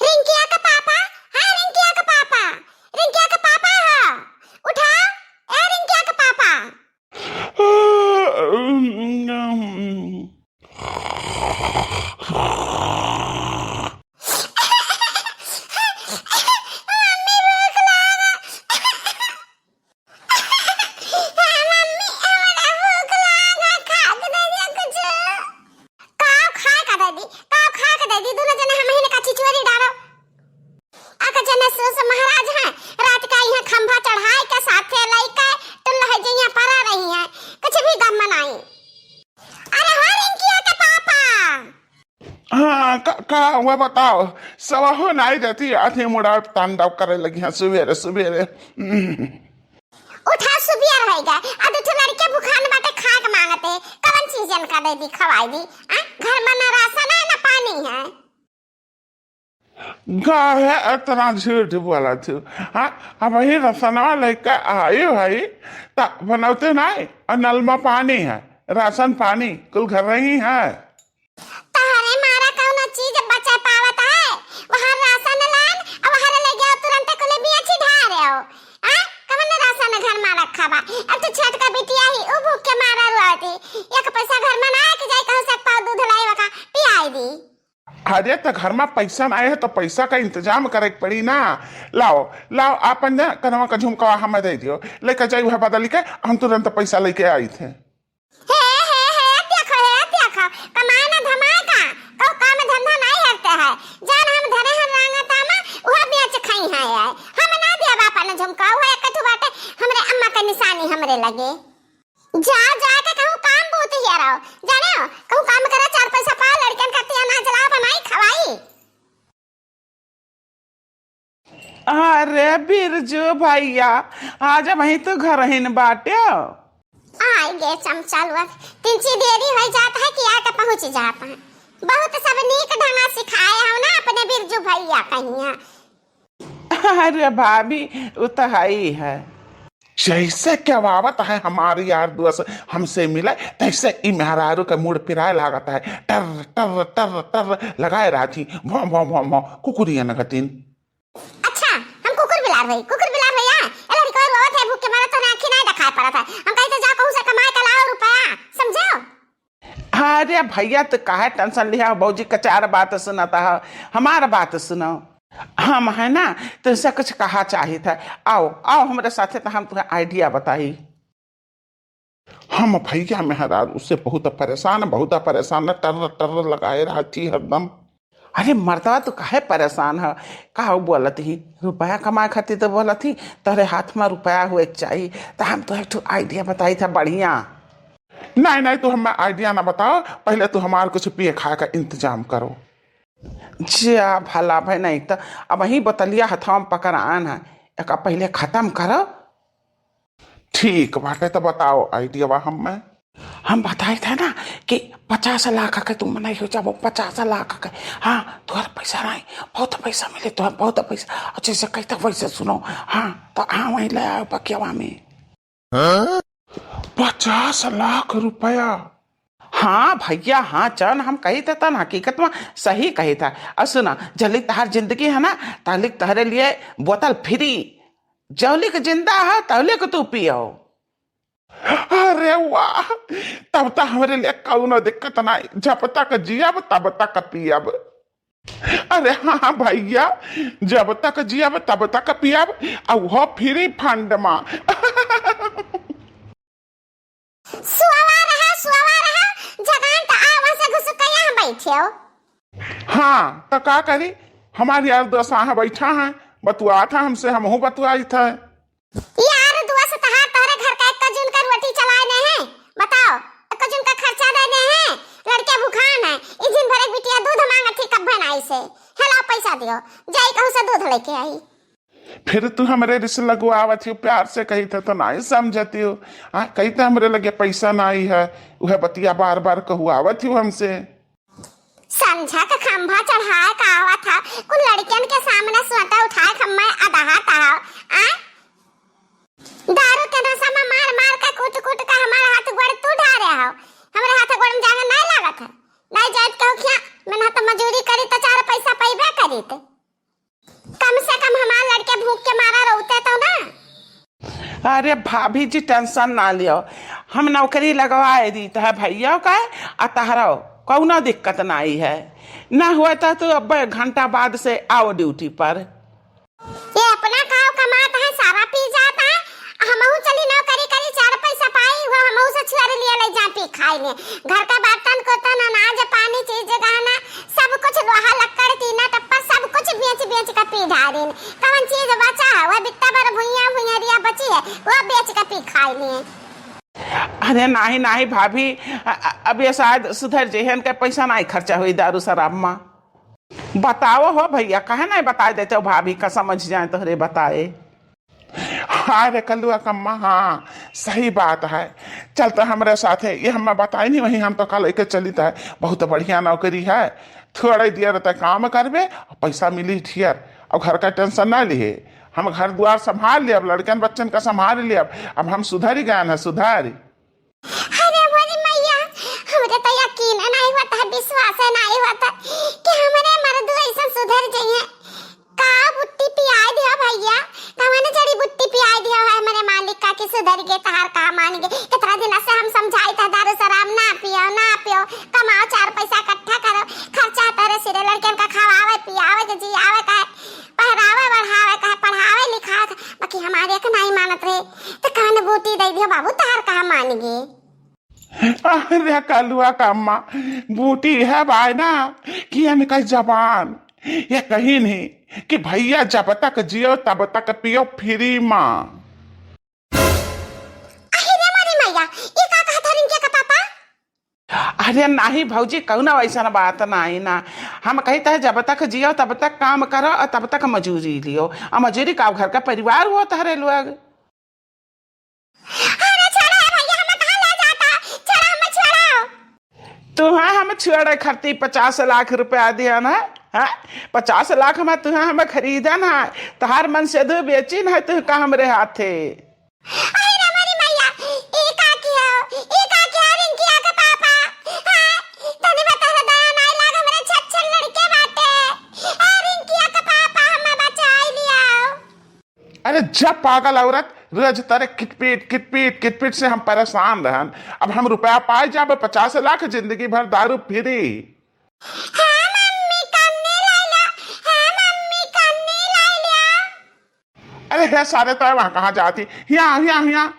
रिंकिया का पापा। हाँ रिंकिया का पापा। रिंकिया का पापा है। उठा। ए रिंकिया का पापा। महाराज हैं रात का यहाँ खंभा चढ़ाई के साथे लइका तो लहजइया परा रही है कुछ भी गम मनाई। अरे हाँ रिंकिया के पापा। हाँ का हुआ बताओ। सवा हो नहीं रहती आधी मुड़ा तांडव करे लगी है सवेरे सवेरे। उठा सुबिया रहेगा अब तो लड़के भूखान बाटे खाक मांगते कौन चीज इनका दे दी खवाई दी। घर में ना राशन है ना पानी है। गाय है इतना झूठ बोला तू। हाँ अब वही रसनवा लेकर आई भाई ता बनाते नहीं और नल में पानी है राशन पानी कुल घर रही है। तारे मारा कौन चीज बचा पावत है वहां राशन लान और वहां ले गया तुरंत कोले भी अच्छी ढा रहे हो। कौन राशन घर में रखा बा अब तो छठ का बिटिया ही ओ भूख के मारा रुआती एक पैसा घर में ना के जाई कहू से पाव दूध लाई वका पियाई दी। अरे तो घर में पैसा ना है तो पैसा का इंतजाम करे पड़ी ना। लाओ लाओ आपन ने कनवा का झुमका हमें दे दियो लेकर जाई वह बदल के हम तुरंत पैसा लेके आई थे। देखो कमाए ना धमाका कौ काम धंधा नहीं हरते है जान हम धरे हम रांगता में वह बेच खाई है हम ना देबा अपन झुमका वह कठु बाटे हमरे अम्मा का निशानी हमरे लगे। जा जा के कहूं काम बहुत ही रहो जाने हो कहूं काम करा चार पैसा पा लड़कन का तिया ना जला बनाई खवाई। अरे बिरजू भैया आज वही तो घर हिन बाटे आई गे चमचलवा तिनची देरी हो जाता है कि आके पहुंच जाता है बहुत सब नीक ढंगा सिखाए हो ना अपने बिरजू भैया कहिया। अरे भाभी वो तो ही है जैसे क्या बावत है हमारी यार दोस्त हमसे मिला तैसे ई मेहरारू का मूड पिराए लागता है टर टर टर टर लगाए रही भौ भौ भौ भौ कुकुरिया नगतिन। अच्छा हम कुकुर बिलार भैया ए लड़का रोत है भूख के मारे तो आंखें नहीं दिखाई पड़ा था हम कहते जा कहूं से कमाए के लाओ रुपया समझो। अरे भैया तो काहे टेंशन लिया बौजी का चार बात सुनाता है हमारा बात सुनो। हम है ना तुमसे कुछ कहा चाहिए था आओ आओ हमारे साथ तो हम तुम्हें आइडिया बताई। हम भैया मेहरारू उससे बहुत परेशान टर टर लगाए रही हरदम। अरे मर्दवा तो काहे परेशान है कहा बोलत ही रुपया कमाए खातिर तो बोलत ही तेरे हाथ में रुपया हुए चाहिए तो हम तो एक आइडिया बताई था बढ़िया। नहीं तो हमें आइडिया ना बताओ पहले तो हमारे कुछ पिए खाए का इंतजाम करो। जा भला भाई नहीं तो अब वही बतलिया हथाम पकड़ आन है एक पहले खत्म करो। ठीक बाटे तो बताओ आइडिया हम बताए थे ना कि 50 लाख के तुम नहीं हो जाओ 50 लाख के। हाँ तुम्हारा पैसा नहीं बहुत पैसा मिले तुम्हें बहुत पैसा अच्छे से कहते वैसे सुनो। हाँ तो हाँ वहीं ले आओ पकियावा में 50 लाख रुपया। हाँ भैया हाँ चल हम कही थे तन हकीकत में सही कही था। और सुना जल्दी तहार जिंदगी है ना तालिक तहरे लिए बोतल फ्री जौलिक जिंदा है तौलिक तू पियो। अरे वाह तब तक हमारे लिए कौनो दिक्कत नहीं जब तक जियब तब तक पियब। अरे हाँ भैया जब तक जियब तब तक पियब और वो फ्री फंड में। बैठे हो। हाँ तो क्या करी हमारी यार दोस्त बैठा है बतुआ था हमसे हम बतुआई था। यार दुआ से तोहरे घर का एक कजून का रोटी चलाने हैं बताओ एक कजून का खर्चा देने हैं लड़के भूखान है इस दिन भर एक बिटिया दूध मांगत थी कब बनाई से हेला पैसा दियो जाई कहूं से दूध लेके आई। फिर तू हमारे रिश्ते लगवावत हो प्यार से कही थे तो नहीं समझती हो। कही तो हमारे लगे पैसा नहीं है वह बतिया बार बार कहुआवत हो हमसे। समझा का खंभा चढ़ाए का आवा था कुल लड़कियन के सामने स्वता उठाए खम्मा अदहाता आ दारू के नशा में मार मार के कूट कूट के हमारे हाथ गोड़ तू ढा रहे हो हमारे हाथ गोड़ में जाने नहीं लागत है नहीं जात कहू क्या मैंने तो मजूरी करी तो 4 पैसा पैबे करी थे अरे भाभी जी टेंशन ना लियो, हम नौकरी लगवाए दी तो है भैया का आ तहरा कौनो दिक्कत ना आई है। ना हुआ तो अब घंटा बाद से आओ ड्यूटी पर। ये अपना खाओ कमाता है सारा पी जाता है। हमहू चली नौकरी करी 4 पैसा पाई हुआ हमहू से छुआरे लिए ले जा पी खाई ले। घर का बर्तन कोतन अनाज पानी चीज गहना सब कुछ लोहा लक्कड़ टीना टप्पा सब कुछ बेच बेच के पी ढारिन। कौन चीज बचा है वो बित्ता भर भुइया भुइयरिया बची है वो बेच के पी खाई लिए। अरे नहीं नहीं भाभी, अब ये शायद सुधर जेहन के पैसा नहीं खर्चा हुई दारू शराब में। बताओ हो भैया, कहे नहीं बता देते हो भाभी का समझ जाए तो रे बताए। हाँ रे कल्लुआ कम्मा, हाँ सही बात है। चल तो हमारे साथ है, ये हमें बताई नहीं वही हम तो कल लेके चली था। बहुत बढ़िया नौकरी है, थोड़ा ही देर रहता काम करबे पैसा मिली ठीक। और घर का टेंशन ना लिए, हम घर द्वार संभाल लिया, अब लड़कन बच्चन का संभाल लिया। अब हम सुधर ही गए हैं, सुधारी। अरे मोरी मैया, हमरे तो यकीन नहीं होता है, विश्वास नहीं होता कि हमारे मर्द ऐसा सुधर जाइए। का बुट्टी पियाई दिया भैया, कौन जड़ी बुट्टी पियाई दिया है हमारे मालिक का कि सुधर गए तहार का मान गए। कितना दिन से हम समझाई था दारू शराब ना पियो, कमाओ 4 पैसा इकट्ठा करो, खर्चा करे सिरे लड़कन का खवावे पियावे के जियावे का पहरावे बढ़ावे का पढ़ावे लिखावे, बाकी हमारे का नहीं मानत रहे तो कौन बूटी दे दिया बाबू तहार का मान गए। अरे कलुआ का अम्मा बूटी है भाई ना कि इनका जबान ये कहीं नहीं कि भैया जब तक जियो तब तक पियो फ्री माँ। अरे मोरी मैया, ये का कहता रिंकिया का पापा? अरे नहीं भौजी, कौनो ऐसा बात नहीं ना। हम कहते हैं जब तक जियो तब तक काम करो और तब तक मजूरी लियो, और मजूरी का घर का परिवार होता है लोग। तुम्हें हम छोड़े खरती 50 लाख रुपया दिया ना है, 50 लाख में तुम्हें हमें खरीदा ना, तहार मन से दो बेची ना तू का हमरे हाथे। अरे जब पागल औरत रोज तारे किटपीट किटपीट किटपीट से हम परेशान रहन। अब हम रुपया पाए जाब 50 लाख जिंदगी भर दारू फ्री। अरे है सारे तो वहां कहाँ जाती, यहाँ यहाँ यहाँ